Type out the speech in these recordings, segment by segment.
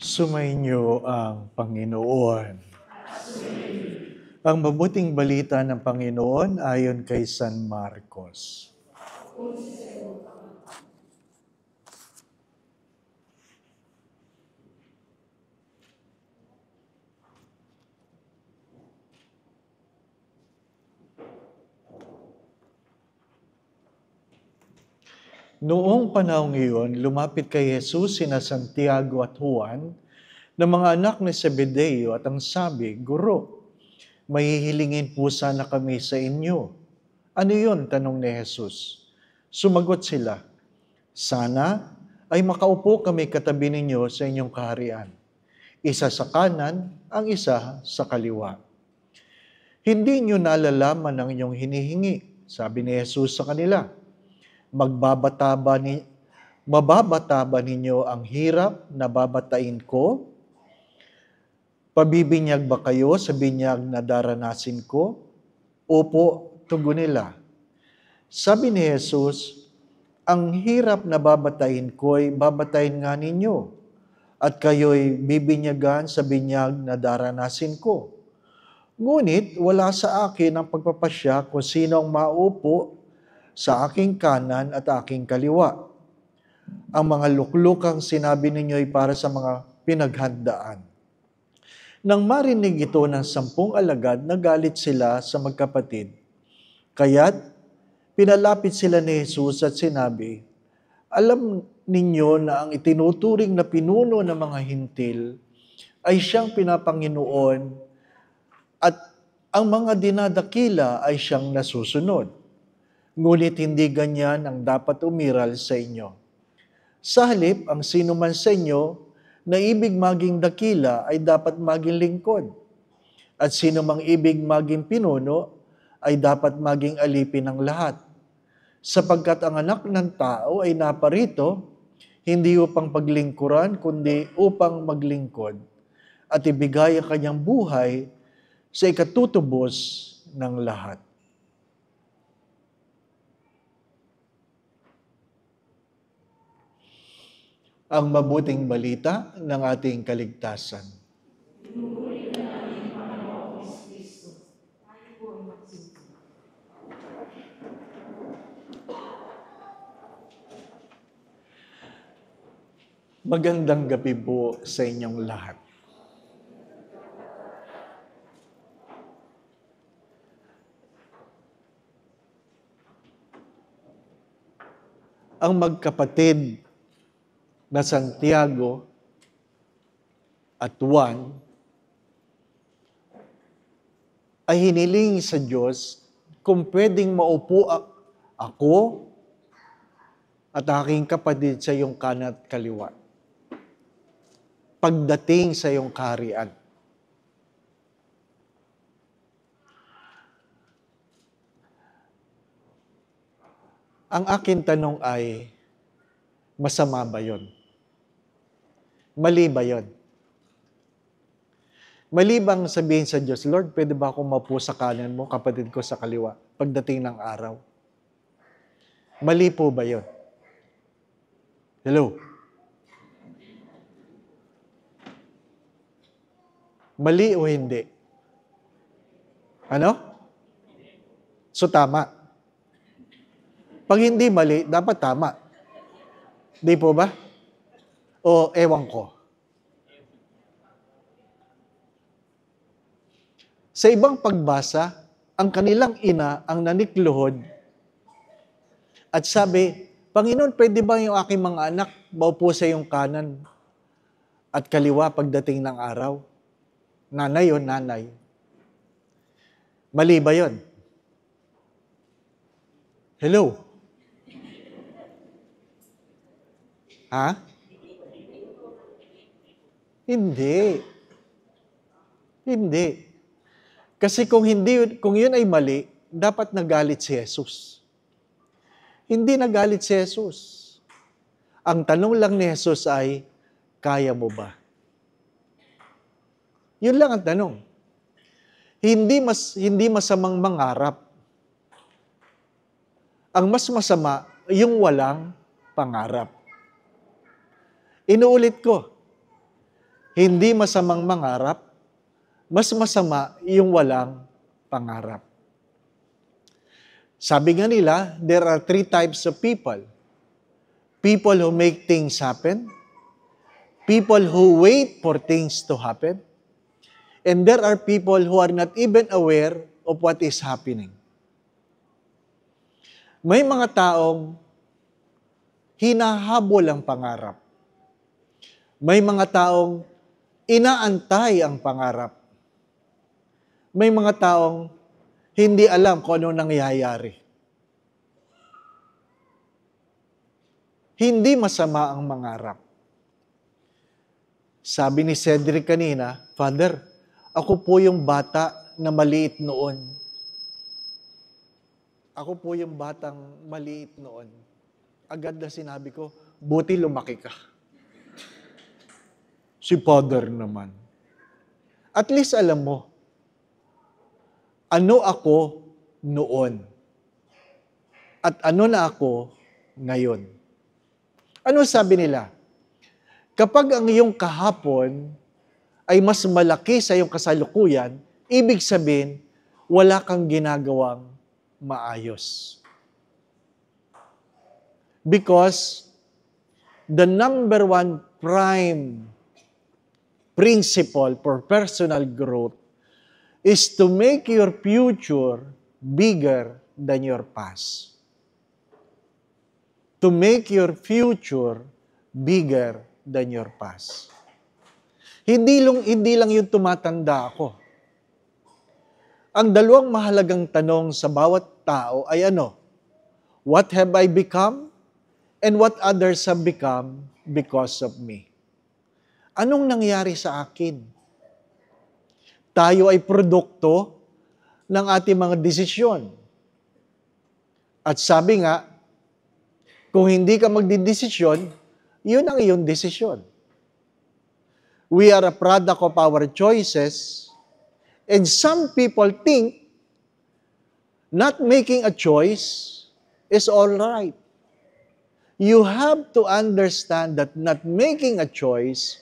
Sumainyo ang Panginoon. Ang mabuting balita ng Panginoon ayon kay San Marcos. Noong panahong iyon, lumapit kay Jesus sina Santiago at Juan na mga anak ni Zebedeo at ang sabi, "Guro, mahihilingin po sana kami sa inyo." "Ano yun?" tanong ni Jesus. Sumagot sila, "Sana ay makaupo kami katabi ninyo sa inyong kaharian. Isa sa kanan, ang isa sa kaliwa. Hindi nyo nalalaman ang inyong hinihingi," sabi ni Jesus sa kanila. Mababata ba ninyo ang hirap na babatain ko? Pabibinyag ba kayo sa binyag na daranasin ko? Opo, tugon nila. Sabi ni Jesus, ang hirap na babatain ko'y babatain nga ninyo, at kayo'y bibinyagan sa binyag na daranasin ko. Ngunit wala sa akin ang pagpapasya kung sino ang maupo sa aking kanan at aking kaliwa. Ang mga luklukang sinabi ninyo ay para sa mga pinaghandaan. Nang marinig ito ng 10 alagad, nagalit sila sa magkapatid. Kaya't pinalapit sila ni Jesus at sinabi, "Alam ninyo na ang itinuturing na pinuno ng mga hintil ay siyang pinapanginoon at ang mga dinadakila ay siyang nasusunod. Ngunit hindi ganyan ang dapat umiral sa inyo. Sa halip, ang sino man sa inyo na ibig maging dakila ay dapat maging lingkod. At sino mang ibig maging pinuno ay dapat maging alipin ng lahat. Sapagkat ang anak ng tao ay naparito, hindi upang paglingkuran, kundi upang maglingkod at ibigay ang kanyang buhay sa ikatutubos ng lahat." Ang mabuting balita ng ating kaligtasan. Magandang gabi po sa inyong lahat. Ang magkapatid na Santiago at Juan ay hiniling sa Diyos kung pwedeng maupo ako at aking kapatid sa iyong kanan at kaliwa pagdating sa iyong kaharian. Ang aking tanong ay, masama ba yun? Mali ba yun? Mali bang sabihin sa Diyos, "Lord, pwede ba akong maupo sa kanan mo, kapatid ko sa kaliwa, pagdating ng araw?" Mali po ba yun? Hello? Mali o hindi? Ano? So tama. Pag hindi mali, dapat tama. Di po ba? O ewan ko. Sa ibang pagbasa, ang kanilang ina ang nanikluhod at sabi, "Panginoon, pwede ba yung aking mga anak maupo sa iyong kanan at kaliwa pagdating ng araw?" Nanay o nanay. Mali ba yun? Hello? Ha? Hindi. Hindi. Kasi kung yun ay mali, dapat nagalit si Jesus. Hindi nagalit si Jesus. Ang tanong lang ni Jesus ay, kaya mo ba? Yun lang ang tanong. Hindi masamang mangarap. Ang mas masama, yung walang pangarap. Inuulit ko, Hindi masamang mangarap, mas masama yung walang pangarap. Sabi nga nila, there are three types of people. People who make things happen, people who wait for things to happen, and there are people who are not even aware of what is happening. May mga taong hinahabol ang pangarap. May mga taong inaantay ang pangarap. May mga taong hindi alam kung ano nangyayari. Hindi masama ang mangarap. Sabi ni Cedric kanina, Father, ako po yung bata na maliit noon. Ako po yung batang maliit noon. Agad na sinabi ko, buti lumaki ka. Si Father naman. At least alam mo, ano ako noon? At ano na ako ngayon? Ano sabi nila? Kapag ang iyong kahapon ay mas malaki sa iyong kasalukuyan, ibig sabihin, wala kang ginagawang maayos. Because the number one prime principle for personal growth is to make your future bigger than your past. To make your future bigger than your past. Hindi lang yung tumatanda ako. Ang dalawang mahalagang tanong sa bawat tao ay ano? What have I become? And what others have become because of me? Anong nangyari sa akin? Tayo ay produkto ng ating mga desisyon. At sabi nga, kung hindi ka magdidesisyon, yun ang iyong desisyon. We are a product of our choices, and some people think not making a choice is all right. You have to understand that not making a choice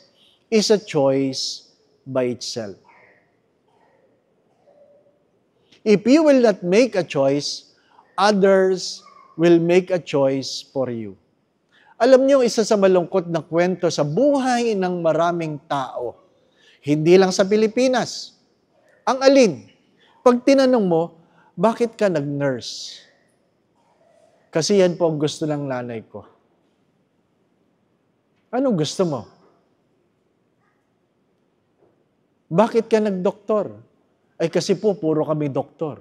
is a choice by itself. If you will not make a choice, others will make a choice for you. Alam niyo, isa sa malungkot na kwento sa buhay ng maraming tao, hindi lang sa Pilipinas. Ang alin? Pag tinanong mo, bakit ka nag-nurse? Kasi yan po ang gusto ng nanay ko. Anong gusto mo? Bakit ka nag-doktor? Ay kasi po, puro kami doktor.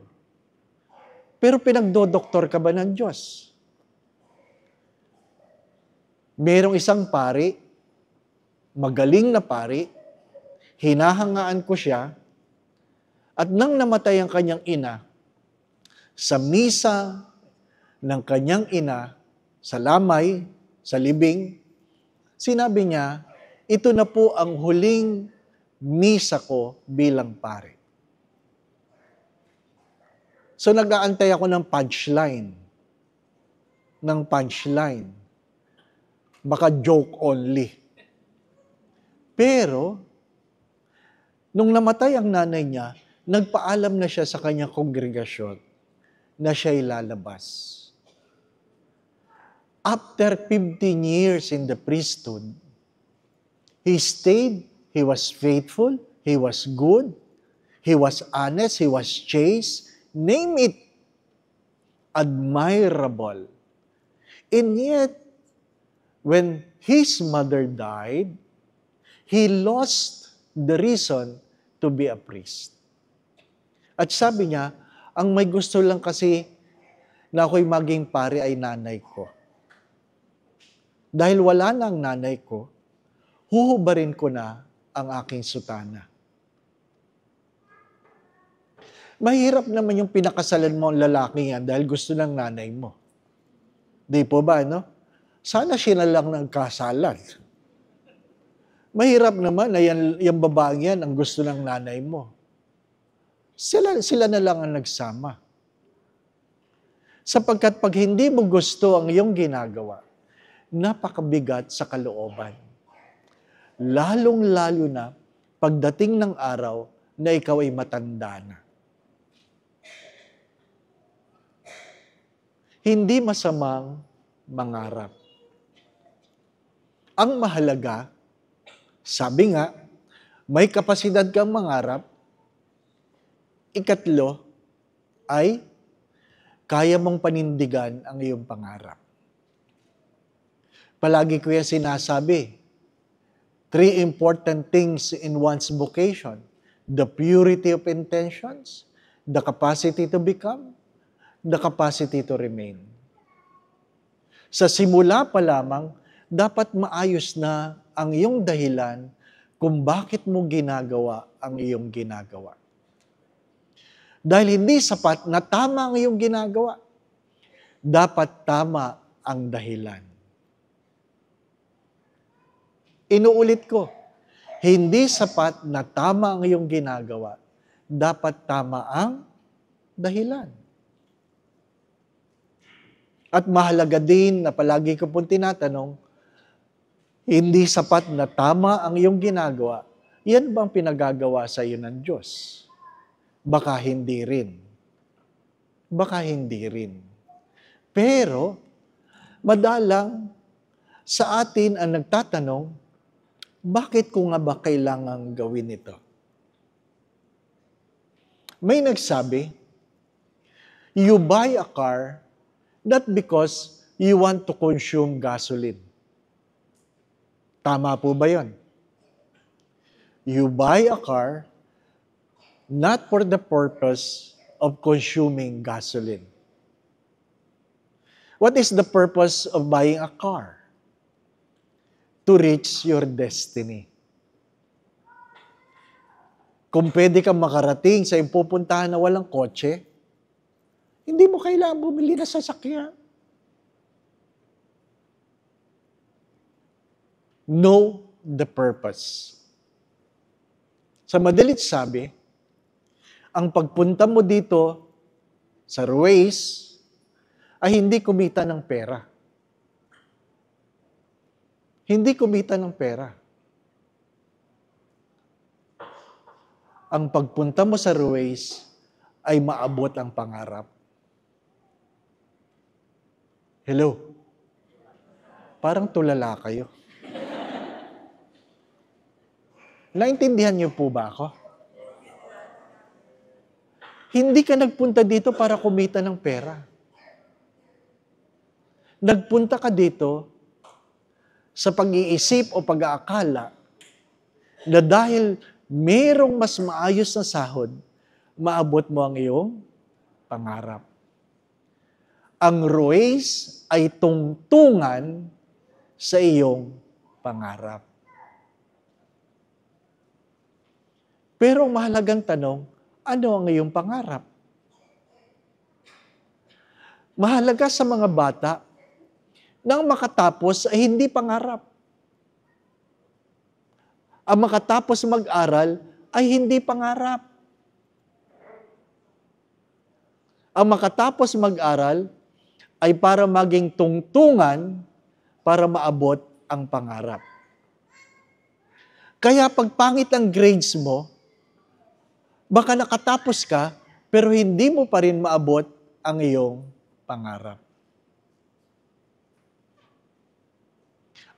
Pero pinagdodoktor ka ba ng Diyos? Merong isang pari, magaling na pari, hinahangaan ko siya, at nang namatay ang kanyang ina, sa misa ng kanyang ina, sa lamay, sa libing, sinabi niya, ito na po ang huling misa ko bilang pari. So nag-aantay ako ng punchline. Baka joke only. Pero, nung namatay ang nanay niya, nagpaalam na siya sa kanyang kongregasyon na siya'y lalabas. After 15 years in the priesthood, he stayed, he was faithful, he was good, he was honest, he was chaste, name it, admirable. And yet, when his mother died, he lost the reason to be a priest. At sabi niya, ang may gusto lang kasi na ako'y maging pari ay nanay ko. Dahil wala na ang nanay ko, huhubarin ko na ang aking sutana. Mahirap naman yung pinakasalan mo ang lalaki yan dahil gusto ng nanay mo. Di po ba, no? Sana siya na lang nagkasalan. Mahirap naman na yung babaeng yan ang gusto ng nanay mo. Sila na lang ang nagsama. Sapagkat pag hindi mo gusto ang iyong ginagawa, napakabigat sa kalooban. lalong-lalo na pagdating ng araw na ikaw ay matanda na. Hindi masamang mangarap. Ang mahalaga, sabi nga, may kapasidad kang mangarap. Ikatlo ay kaya mong panindigan ang iyong pangarap. Palagi ko yan sinasabi. 3 important things in one's vocation. The purity of intentions, the capacity to become, the capacity to remain. Sa simula pa lamang, dapat maayos na ang iyong dahilan kung bakit mo ginagawa ang iyong ginagawa. Dahil hindi sapat na tama ang iyong ginagawa. Dapat tama ang dahilan. Inuulit ko, hindi sapat na tama ang iyong ginagawa. Dapat tama ang dahilan. At mahalaga din na palagi ko pong tinatanong, hindi sapat na tama ang iyong ginagawa, yan bang pinagagawa sa iyo ng Diyos? Baka hindi rin. Baka hindi rin. Pero, madalang sa atin ang nagtatanong, bakit ko nga ba kailangang gawin ito? May nagsabi, you buy a car not because you want to consume gasoline. Tama po ba yun? You buy a car not for the purpose of consuming gasoline. What is the purpose of buying a car? To reach your destiny. Kung pwede kang makarating sa iyong pupuntahan na walang kotse, hindi mo kailangan bumili na sasakyan. Know the purpose. Sa madalit sabi, ang pagpunta mo dito sa Ruiz ay hindi kumita ng pera. Hindi kumita ng pera. Ang pagpunta mo sa Ruiz ay maabot ang pangarap. Hello? Parang tulala kayo. Naintindihan niyo po ba ako? Hindi ka nagpunta dito para kumita ng pera. Nagpunta ka dito sa pag-iisip o pag-aakala na dahil mayroong mas maayos na sahod, maabot mo ang iyong pangarap. Ang Ruiz ay tungtungan sa iyong pangarap. Pero ang mahalagang tanong, ano ang iyong pangarap? Mahalaga sa mga bata, nang makatapos ay hindi pangarap. Ang makatapos mag-aral ay hindi pangarap. Ang makatapos mag-aral ay para maging tungtungan para maabot ang pangarap. Kaya pag pangit ang grades mo, baka nakatapos ka, pero hindi mo pa rin maabot ang iyong pangarap.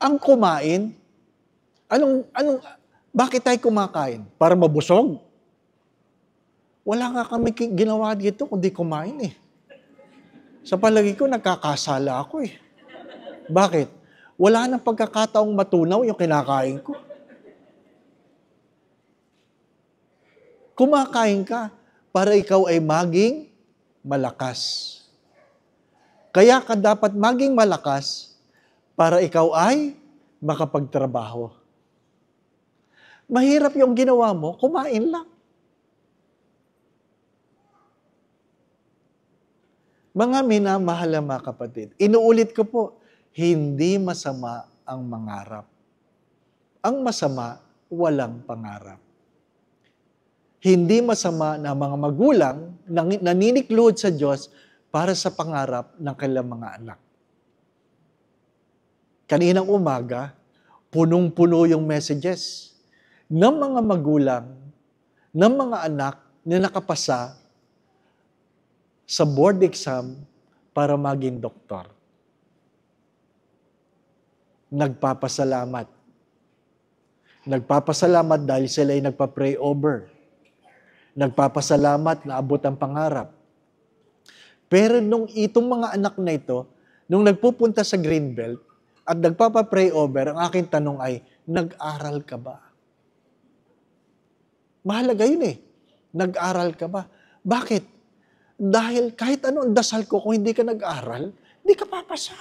Ang kumain, bakit tayo kumakain? Para mabusog? Wala nga kami ginawa dito kundi kumain eh. Sa palagi ko, nagkakasala ako eh. Bakit? Wala nang pagkakataong matunaw yung kinakain ko. Kumakain ka para ikaw ay maging malakas. Kaya ka dapat maging malakas para ikaw ay makapagtrabaho. Mahirap yung ginawa mo, kumain lang. Mga minamahal na mga kapatid, inuulit ko po, hindi masama ang mangarap. Ang masama, walang pangarap. Hindi masama na mga magulang naninikluhod sa Diyos para sa pangarap ng kanilang mga anak. Kaninang umaga, punong-puno yung messages ng mga magulang, ng mga anak na nakapasa sa board exam para maging doktor. Nagpapasalamat. Nagpapasalamat dahil sila ay nagpa-pray over. Nagpapasalamat na abot ang pangarap. Pero nung itong mga anak na ito, nung nagpupunta sa Greenbelt at nagpapa-pray over, ang aking tanong ay, nag-aral ka ba? Mahalaga yun eh. Nag-aral ka ba? Bakit? Dahil kahit ano ang dasal ko, kung hindi ka nag-aral, hindi ka papasa.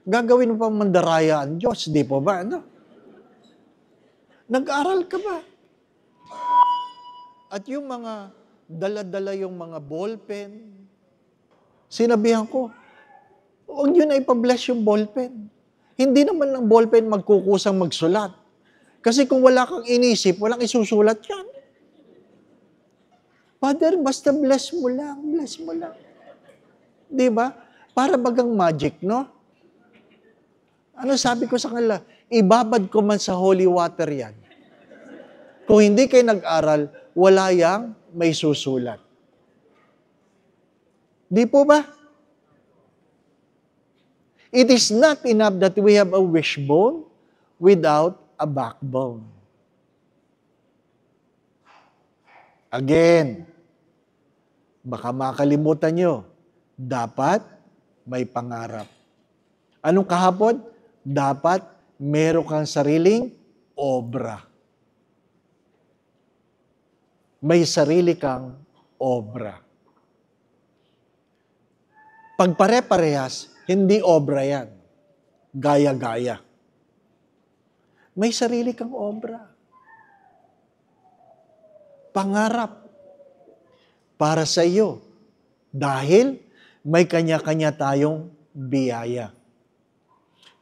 Gagawin mo pang mandaraya ang Diyos, di po ba? Ano? Nag-aral ka ba? At yung mga dala-dala yung mga ballpen, sinabihan ko, huwag nyo na ipabless yung ballpen. Hindi naman ng ballpen magkukusang magsulat. Kasi kung wala kang inisip, walang isusulat yan. Father, basta bless mo lang, bless mo lang. Di ba? Para bagang magic, no? Ano sabi ko sa kanila? Ibabad ko man sa holy water yan. Kung hindi kayo nag-aral, wala yang may susulat. Di po ba? It is not enough that we have a wishbone without a backbone. Again, baka makalimutan nyo, dapat may pangarap. Anong kahapon? Dapat meron kang sariling obra. May sarili kang obra. Pag pare-parehas, hindi obra yan. Gaya-gaya. May sarili kang obra. Pangarap para sa iyo. Dahil may kanya-kanya tayong biyaya.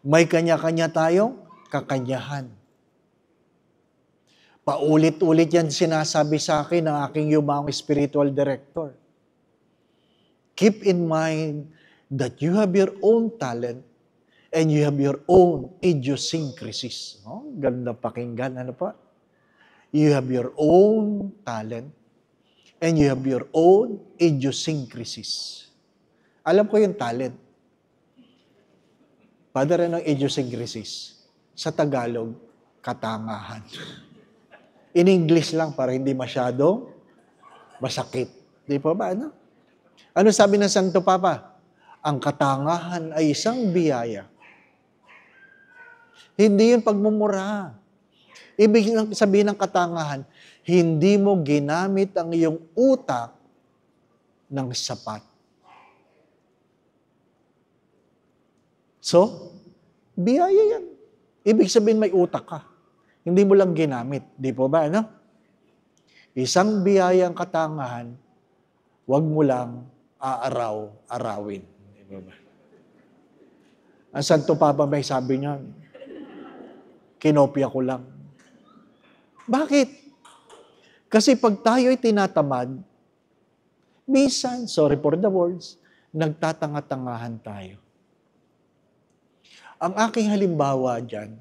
May kanya-kanya tayong kakanyahan. Paulit-ulit yan sinasabi sa akin ng aking yumang spiritual director. Keep in mind that you have your own talent and you have your own idiosyncrasies. No? Ganda pakinggan. Ano pa? You have your own talent and you have your own idiosyncrasies. Alam ko yung talent. Father, anong idiosyncrasies? Sa Tagalog, katangahan. In English lang para hindi masyadong masakit. Di po ba? Ano? Ano sabi ng Santo Papa? Ang katangahan ay isang biyaya. Hindi yun pagmumura. Ibig sabihin ng katangahan, hindi mo ginamit ang iyong utak ng sapat. So, biyaya yan. Ibig sabihin may utak ka. Hindi mo lang ginamit. Di po ba? Ano? Isang biyayang katangahan, wag mo lang aaraw-arawin. Di po ba? Ang Santo Papa may sabi niya, kinopya ko lang. Bakit? Kasi pag tayo'y tinatamad, minsan, sorry for the words, nagtatanga-tangahan tayo. Ang aking halimbawa dyan,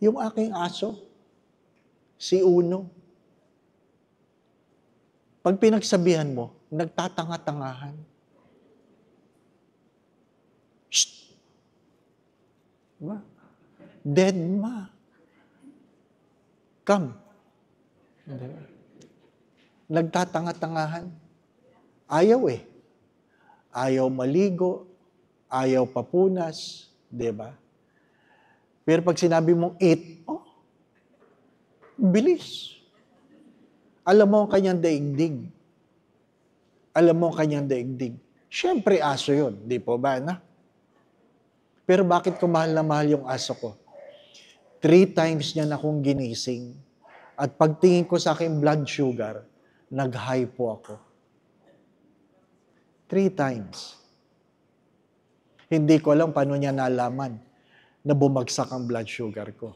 yung aking aso, si Uno. Pag pinagsabihan mo, nagtatanga-tangahan. Shh! Diba? Dead ma. Come. Diba? Nagtatanga-tangahan. Ayaw eh. Ayaw maligo. Ayaw papunas. Diba? Pero pag sinabi mong eat, bilis. Alam mo ang kanyang daigdig. Alam mo ang kanyang daigdig. Siyempre, aso yun. Di po ba, na? Pero bakit ko mahal na mahal yung aso ko? 3 times niya na akong ginising. At pagtingin ko sa aking blood sugar, nag-high po ako. 3 times. Hindi ko alam paano niya nalaman na bumagsak ang blood sugar ko.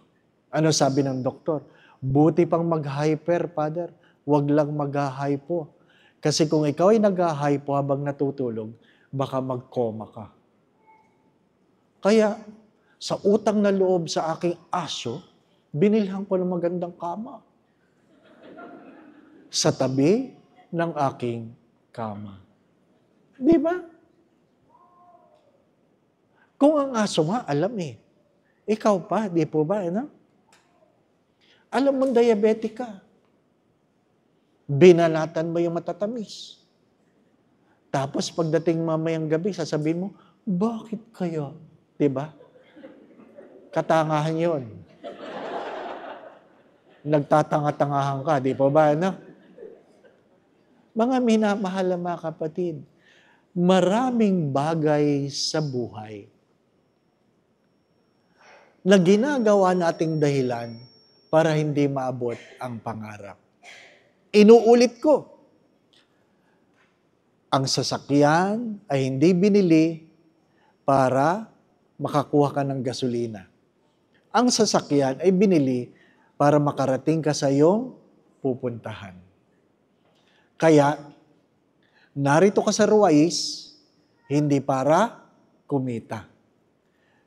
Ano sabi ng doktor? Buti pang mag-hyper, Father. Huwag lang mag-hypo. Kasi kung ikaw ay nag-hypo habang natutulog, baka mag-coma ka. Kaya, Sa utang na loob sa aking aso, binilhan ko ng magandang kama. Sa tabi ng aking kama. Di ba? Kung ang aso nga, alam eh. Ikaw pa, di po ba? Ano? Alam mo, diabetic ka. Binalatan mo yung matatamis. Tapos pagdating mamayang gabi, sasabihin mo, bakit kaya? Di ba? Katangahan yun. Nagtatanga-tangahan ka, di po ba? Ano? Mga minamahal na mga kapatid, maraming bagay sa buhay na ginagawa nating dahilan para hindi maabot ang pangarap. Inuulit ko, ang sasakyan ay hindi binili para makakuha ka ng gasolina. Ang sasakyan ay binili para makarating ka sa iyong pupuntahan. Kaya, narito ka sa Ruwais, hindi para kumita.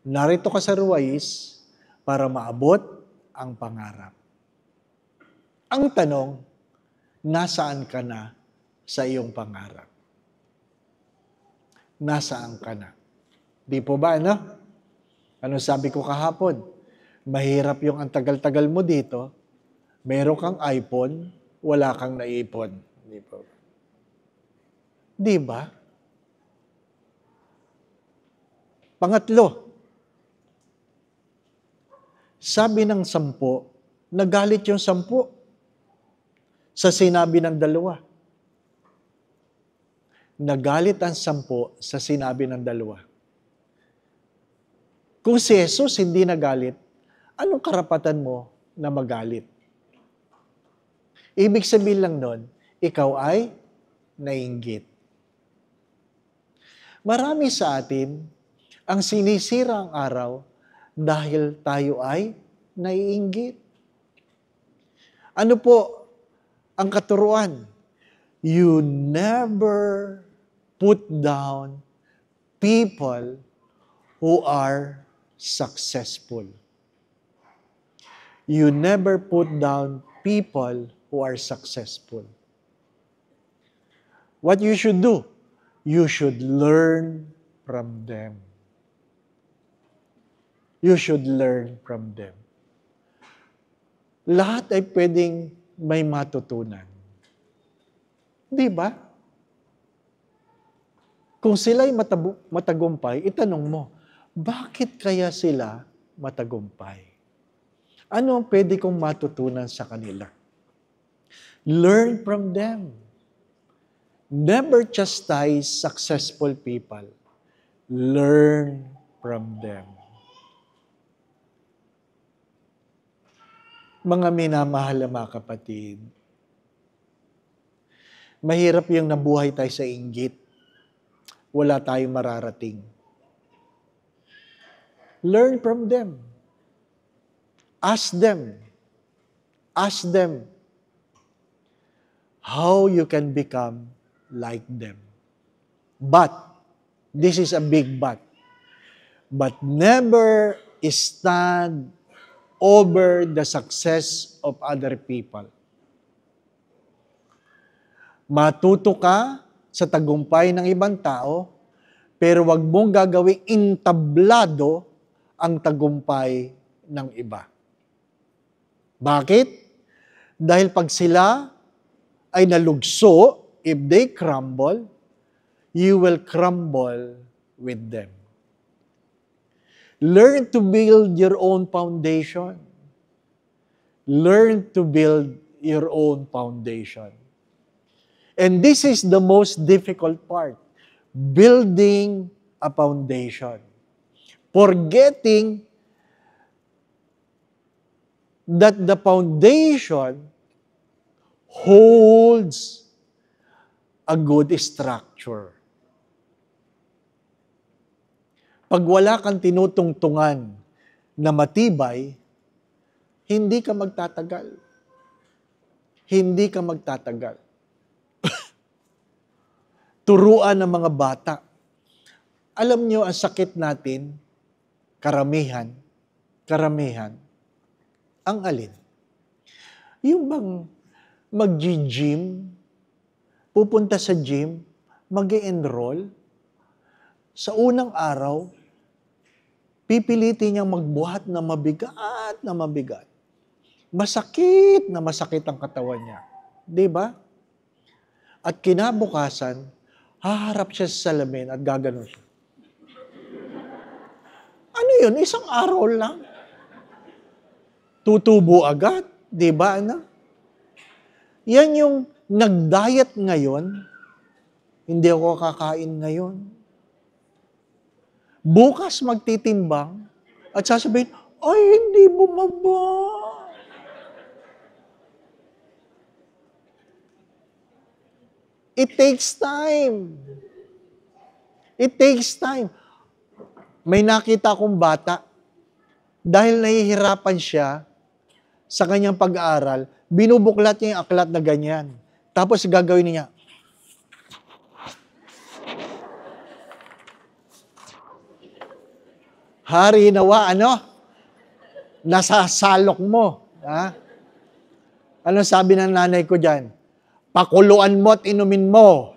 Narito ka sa Ruwais para maabot ang pangarap. Ang tanong, nasaan ka na sa iyong pangarap? Nasaan ka na? Di po ba, ano? Ano sabi ko kahapon? Mahirap yung ang tagal-tagal mo dito, meron kang iPhone, wala kang naipon. Di po ba? Di ba? Pangatlo, sabi ng 10, nagalit yung 10 sa sinabi ng 2. Nagalit ang 10 sa sinabi ng 2. Kung si Jesus hindi nagalit, anong karapatan mo na magalit? Ibig sabihin lang nun, ikaw ay nainggit. Marami sa atin ang sinisira ang araw dahil tayo ay naiinggit. Ano po ang katuruan? You never put down people who are successful. You never put down people who are successful. What you should do? You should learn from them. You should learn from them. Lahat ay pwedeng may matutunan. Di ba? Kung sila'y matagumpay, itanong mo, bakit kaya sila matagumpay? Ano ang pwede kong matutunan sa kanila? Learn from them. Never chastise successful people. Learn from them. Mga minamahal na mga kapatid, mahirap yung nabuhay tayo sa inggit. Wala tayong mararating. Learn from them. Ask them. Ask them how you can become like them. But, this is a big but never stand over the success of other people. Matuto ka sa tagumpay ng ibang tao, pero wag mong gagawing intablado ang tagumpay ng iba. Bakit? Dahil pag sila ay nalugso, if they crumble, you will crumble with them. Learn to build your own foundation. Learn to build your own foundation. And this is the most difficult part. Building a foundation. Forgetting that the foundation holds a good structure. Pag wala kang tinutungtungan na matibay, hindi ka magtatagal. Hindi ka magtatagal. Turuan ng mga bata. Alam nyo, ang sakit natin, karamihan, ang alin? Yung bang mag-gym, pupunta sa gym, mag-enroll, sa unang araw, pipilitin niyang magbuhat na mabigat. Masakit na masakit ang katawan niya. Di ba? At kinabukasan, haharap siya sa salamin at gaganon siya. Ano yun? Isang araw lang. Tutubo agad. Di ba, anak? Yan yung nag-diet ngayon, hindi ako kakain ngayon. Bukas magtitimbang at sasabihin, ay, hindi bumaba. It takes time. It takes time. May nakita akong bata, dahil nahihirapan siya sa kanyang pag-aaral, binubuklat niya yung aklat na ganyan. Tapos gagawin niya, Hari nawa, nasasalok mo. Ha? Ano sabi ng nanay ko dyan? Pakuluan mo at inumin mo.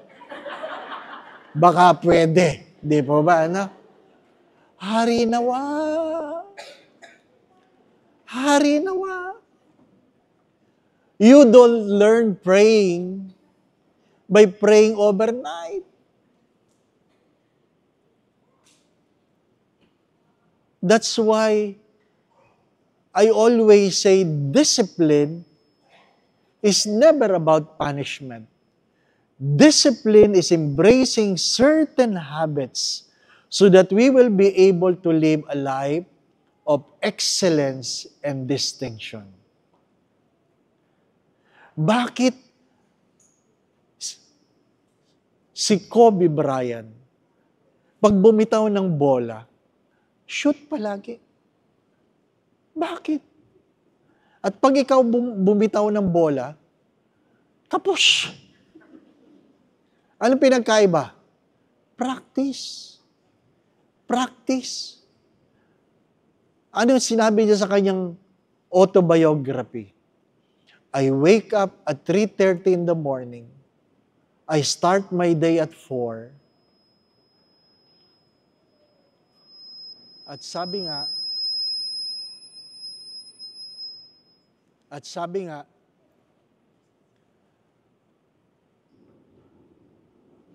Baka pwede. Di po ba, Hari nawa. Hari nawa. You don't learn praying by praying overnight. That's why I always say discipline is never about punishment. Discipline is embracing certain habits so that we will be able to live a life of excellence and distinction. Bakit si Kobe Bryant, pag bumitaw ng bola, shoot palagi? Bakit? At pag ikaw bumitaw ng bola, kapos. Anong pinagkaiba? Practice. Practice. Ano sinabi niya sa kanyang autobiography? I wake up at 3:30 in the morning. I start my day at 4. At sabi nga,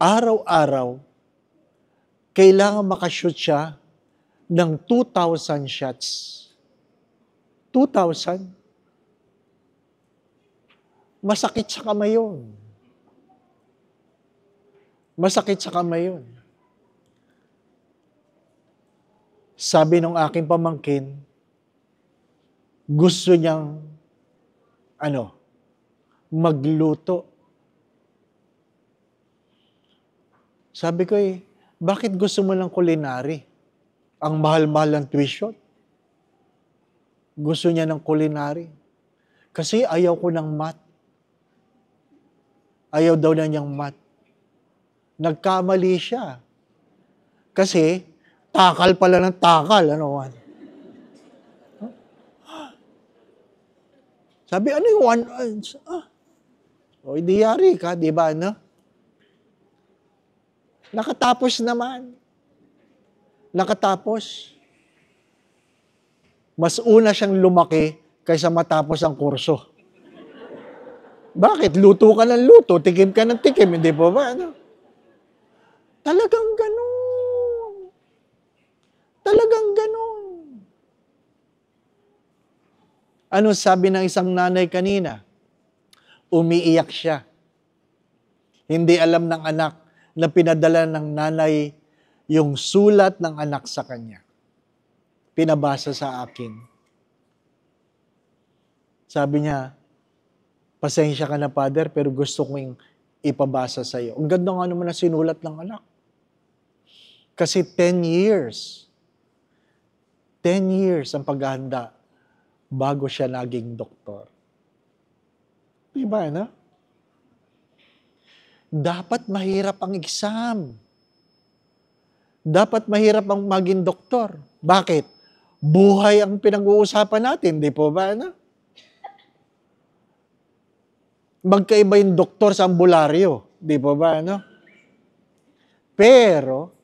araw-araw, kailangan makashoot siya ng 2,000 shots. 2,000? Masakit sa kamay yun. Masakit sa kamay yun. Sabi ng aking pamangkin, gusto niyang, magluto. Sabi ko bakit gusto mo ng culinary? Ang mahal-mahal ng tuition. Gusto niya ng culinary. Kasi ayaw ko ng math. Ayaw daw na niyang math. Nagkamali siya. Kasi, takal pala ng takal. Sabi, ano yung 1 ounce? O, hindi yari ka, di ba, Nakatapos naman. Nakatapos. Mas una siyang lumaki kaysa matapos ang kurso. Bakit? Luto ka ng luto, tikim ka ng tikim, hindi po ba? Talagang ganun. Talagang ganun. Ano sabi ng isang nanay kanina? Umiiyak siya. Hindi alam ng anak na pinadala ng nanay yung sulat ng anak sa kanya. Pinabasa sa akin. Sabi niya, pasensya ka na, Father, pero gusto kong ipabasa sa iyo. Ang ganda nga naman na sinulat ng anak. Kasi 10 years ang paghahanda bago siya naging doktor. Diba, Dapat mahirap ang exam. Dapat mahirap ang maging doktor. Bakit? Buhay ang pinag-uusapan natin, di po ba? Ano? Magkaiba yung doktor sa ambularyo, di po ba? Ano? Pero,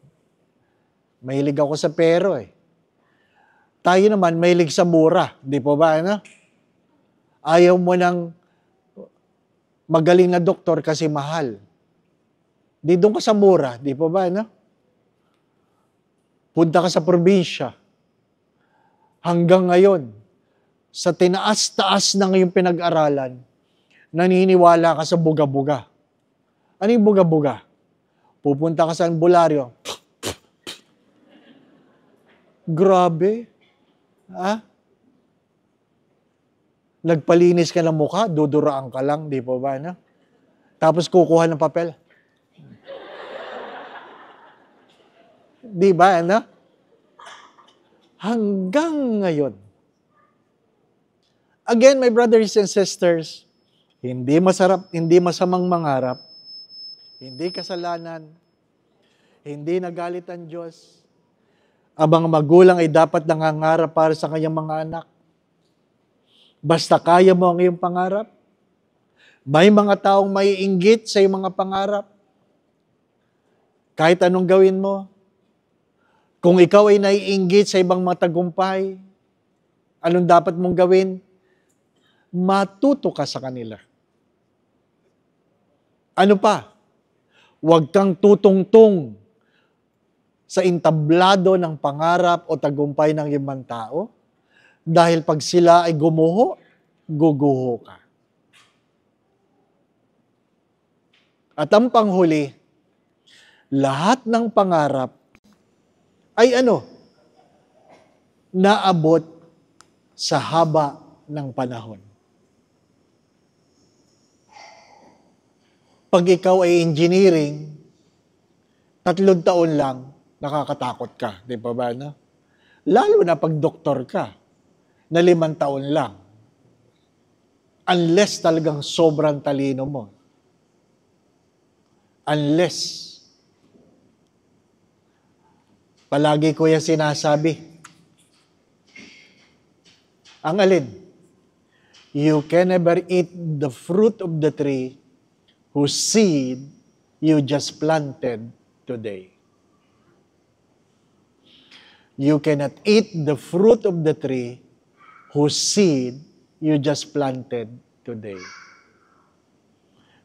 mahilig ako sa pero eh. Tayo naman, mahilig sa mura, di po ba? Ano? Ayaw mo ng magaling na doktor kasi mahal. Di doon ka sa mura, di po ba? Ano? Punta ka sa probinsya. Hanggang ngayon, sa tinaas-taas na ngayong pinag-aralan, naniniwala ka sa buga-buga. Ano yung buga-buga? Pupunta ka sa ambularyo. Grabe. Ha? Nagpalinis ka ng mukha, duduraan ka lang, di po ba? No? Tapos kukuha ng papel. Di ba? Ano? Hanggang ngayon. Again, my brothers and sisters, hindi masamang mangarap, hindi kasalanan, hindi nagalit ang Diyos. Ang mga magulang ay dapat nangangarap para sa kanyang mga anak. Basta kaya mo ang iyong pangarap. May mga taong maiinggit sa iyong mga pangarap. Kahit anong gawin mo, kung ikaw ay naiinggit sa ibang matagumpay, anong dapat mong gawin? Matuto ka sa kanila. Ano pa? Huwag kang tutungtong sa entablado ng pangarap o tagumpay ng ibang tao dahil pag sila ay gumuho, guguho ka. At ang panghuli, lahat ng pangarap ay naabot sa haba ng panahon. Pag ikaw ay engineering, 3 taon lang, nakakatakot ka. Di ba ba? No? Lalo na pag doktor ka, na 5 taon lang. Unless talagang sobrang talino mo. Unless. Palagi ko yung sinasabi. Ang alin? You can never eat the fruit of the tree whose seed you just planted today. You cannot eat the fruit of the tree whose seed you just planted today.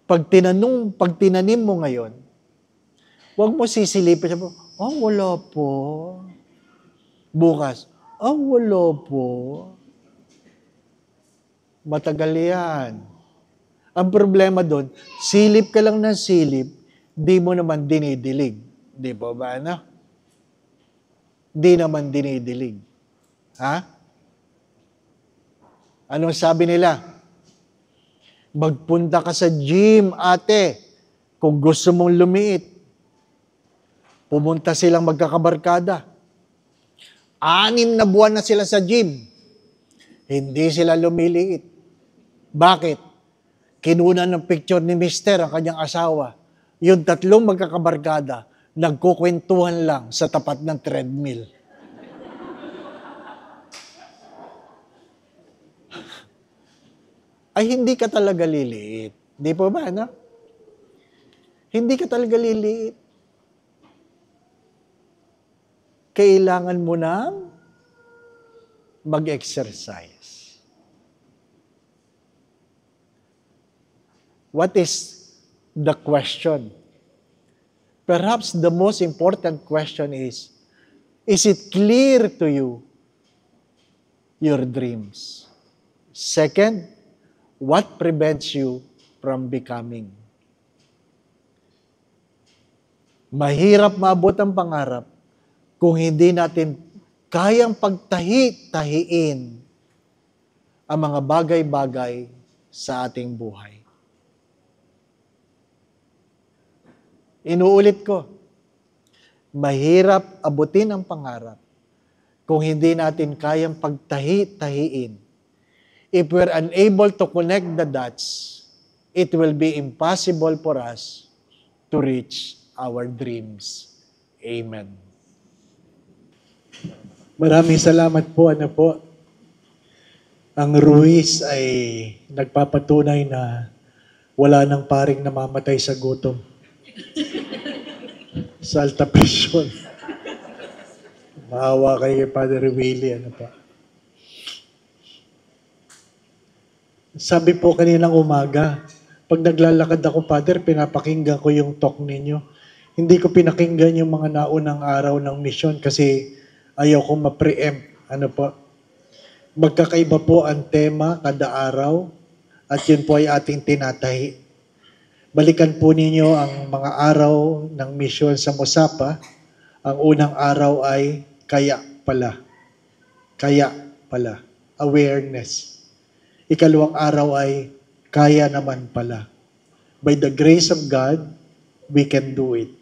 Pag tinanim mo ngayon, huwag mo sisilipin siya po, wala po. Bukas, wala po. Matagal yan. Ang problema doon, silip ka lang ng silip, di mo naman dinidilig. Di ba ba, ano? Di naman dinidilig. Ha? Anong sabi nila? Magpunta ka sa gym, ate, kung gusto mong lumiit. Pumunta silang magkakabarkada. 6 na buwan na sila sa gym. Hindi sila lumiliit. Bakit? Kinunan ng picture ni Mister ang kanyang asawa. Yung 3 magkakabarkada, nagkukwentuhan lang sa tapat ng treadmill. Ay, hindi ka talaga liliit. Di po ba, no? Hindi ka talaga liliit. Kailangan mo nang mag-exercise. What is the question? Perhaps the most important question is it clear to you your dreams? Second, what prevents you from becoming? Mahirap maabot ang pangarap kung hindi natin kayang pagtahi-tahiin ang mga bagay-bagay sa ating buhay. Inuulit ko, mahirap abutin ang pangarap kung hindi natin kayang pagtahi-tahiin. If we're unable to connect the dots, it will be impossible for us to reach our dreams. Amen. Maraming salamat po, ano po. Ang Ruiz ay nagpapatunay na wala nang paring namamatay sa gutom. Sa alta presyon. Maawa kay Father Willie, ano pa. Sabi po kaninang umaga, pag naglalakad ako, Father, pinapakinggan ko yung talk ninyo. Hindi ko pinakinggan yung mga naunang araw ng mission kasi ayaw kong ma-preempt. Ano po? Magkakaiba po ang tema kada araw at yun po ay ating tinatahi. Balikan po ninyo ang mga araw ng mission sa Mosapa. Ang unang araw ay kaya pala. Kaya pala. Awareness. Ikalawang araw ay kaya naman pala. By the grace of God, we can do it.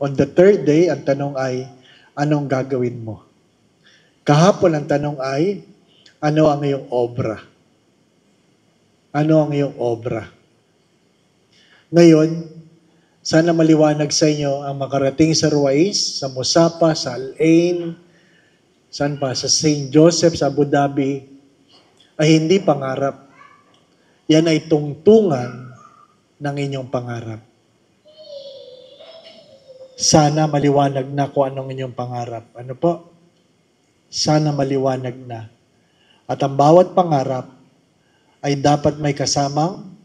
On the third day, ang tanong ay, anong gagawin mo? Kahapon ang tanong ay, ano ang iyong obra? Ano ang iyong obra? Ngayon, sana maliwanag sa inyo ang makarating sa Ruiz, sa Mosapa, sa Al-Ain, saan pa? Sa St. Joseph, sa Abu Dhabi, ay hindi pangarap. Yan ay tungtungan ng inyong pangarap. Sana maliwanag na kung anong inyong pangarap. Ano po? Sana maliwanag na. At ang bawat pangarap ay dapat may kasamang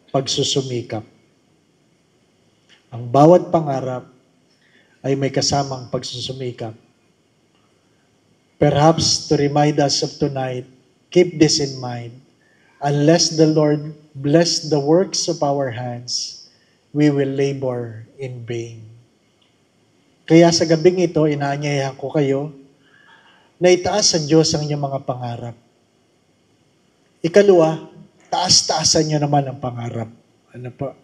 pagsusumikap. Ang bawat pangarap ay may kasamang pagsusumikap. Perhaps to remind us of tonight, keep this in mind. Unless the Lord bless the works of our hands, we will labor in vain. Kaya sa gabing ito, inaanyayahan ko kayo na itaas sa Diyos ang inyong mga pangarap. Ikalawa, taas-taasan nyo naman ang pangarap. Ano po?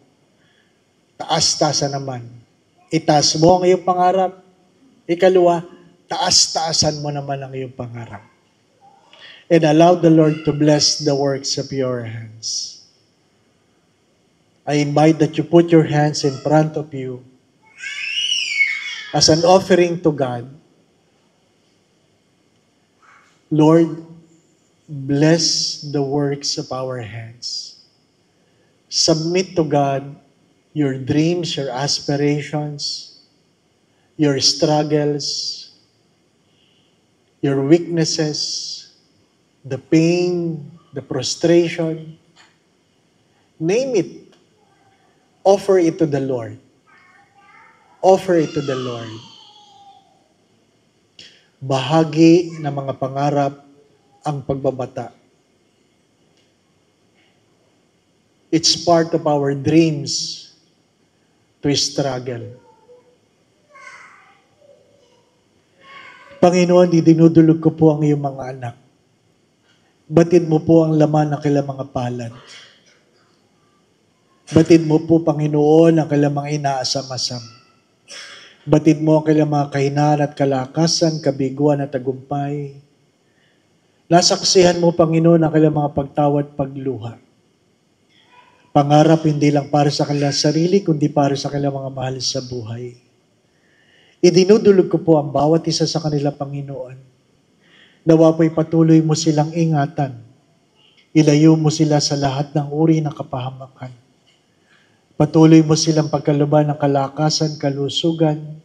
Taas-taasan naman. Itaas mo ang iyong pangarap. Ikalawa, taas-taasan mo naman ang iyong pangarap. And allow the Lord to bless the works of your hands. I invite that you put your hands in front of you as an offering to God. Lord, bless the works of our hands. Submit to God your dreams, your aspirations, your struggles, your weaknesses, the pain, the frustration. Name it. Offer it to the Lord. Offer it to the Lord. Bahagi ng mga pangarap ang pagbabata. It's part of our dreams to struggle. Panginoon, dinudulog ko po ang iyong mga anak. Batid mo po ang laman ng kailang mga palad. Batid mo po, Panginoon, ang kailang mga inaasam-asam. Batid mo ang kailang mga kahinaan at kalakasan, kabiguan at tagumpay. Nasaksihan mo, Panginoon, ang kailang mga pagtawad, pagluha. Pangarap hindi lang para sa kanilang sarili, kundi para sa kanilang mga mahal sa buhay. Idinudulog ko po ang bawat isa sa kanila, Panginoon. Nawa po'y patuloy mo silang ingatan. Ilayo mo sila sa lahat ng uri ng kapahamakan. Patuloy mo silang pagkaluban ng kalakasan, kalusugan.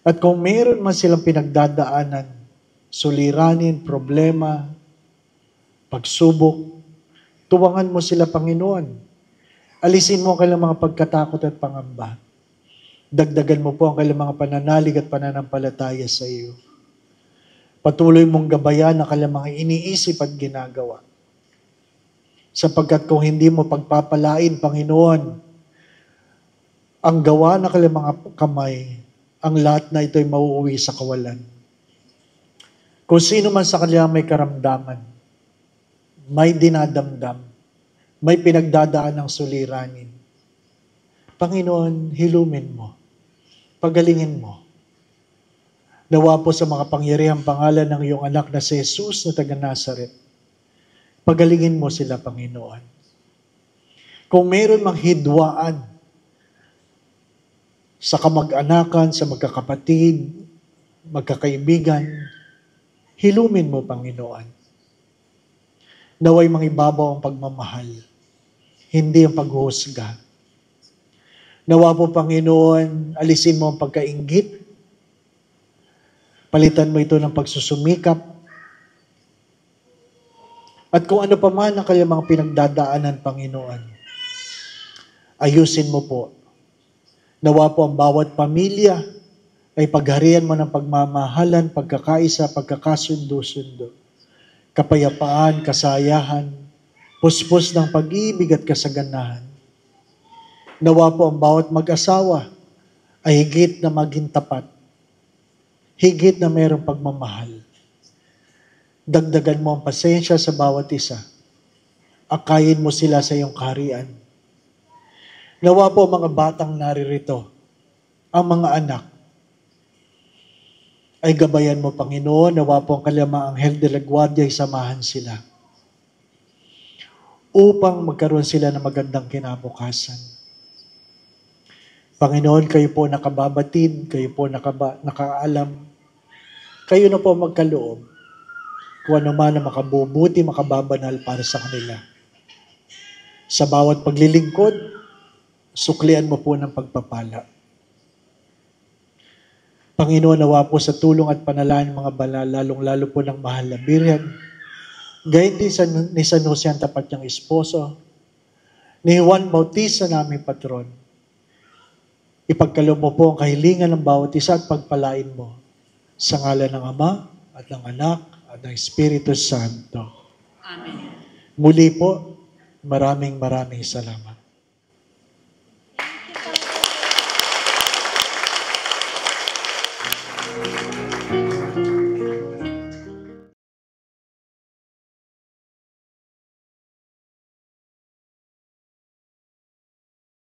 At kung mayroon man silang pinagdadaanan, suliranin, problema, pagsubok, tuwangan mo sila, Panginoon. Alisin mo ang kanilang mga pagkatakot at pangamba. Dagdagan mo po ang kanilang mga pananalig at pananampalataya sa iyo. Patuloy mong gabayan ang kanilang mga iniisip at ginagawa. Sapagkat kung hindi mo pagpapalain, Panginoon, ang gawa ng kanilang mga kamay, ang lahat na ito ay mauuwi sa kawalan. Kung sino man sa kanila may karamdaman, may dinadamdam, may pinagdadaan ng suliranin, Panginoon, hilumin mo, pagalingin mo. Nawa po sa mga pangyarihang pangalan ng iyong anak na si Jesus na taga Nazaret, pagalingin mo sila, Panginoon. Kung mayroon mang hidwaan sa kamag-anakan, sa magkakapatid, magkakaibigan, hilumin mo, Panginoon. Naway mangibabaw ang pagmamahal, hindi ang paghuhusga. Nawa po, Panginoon, alisin mo ang pagkainggit, palitan mo ito ng pagsusumikap, at kung ano pa man ang kanyang mga pinagdadaanan, Panginoon, ayusin mo po. Nawa po ang bawat pamilya ay pagharian mo ng pagmamahalan, pagkakaisa, pagkakasundo-sundo, kapayapaan, kasayahan, puspos ng pag-ibig at kasaganahan. Nawa po ang bawat mag-asawa ay higit na maging tapat, higit na mayroong pagmamahal. Dagdagan mo ang pasensya sa bawat isa. Akayin mo sila sa iyong kaharian. Nawa po mga batang naririto, ang mga anak, ay gabayan mo, Panginoon. Nawa po ang kanyang anghel de la guardia ay samahan sila upang magkaroon sila ng magandang kinabukasan. Panginoon, kayo po nakababatid, kayo po nakaalam, kayo na po magkaloob kung ano man ang makabubuti, makababanal para sa kanila. Sa bawat paglilingkod, suklian mo po ng pagpapala. Panginoon, nawa po sa tulong at panalangin ng mga banal, lalong-lalo po ng mahal na Birhen, gayon din ni San Jose ang tapat niyang esposo, ni Juan Bautista naming patron. Ipagkaloob mo po ang kahilingan ng bawat isa at pagpalain mo sa ngalan ng Ama at ng Anak at ng Espiritu Santo. Amen. Muli po, maraming salamat.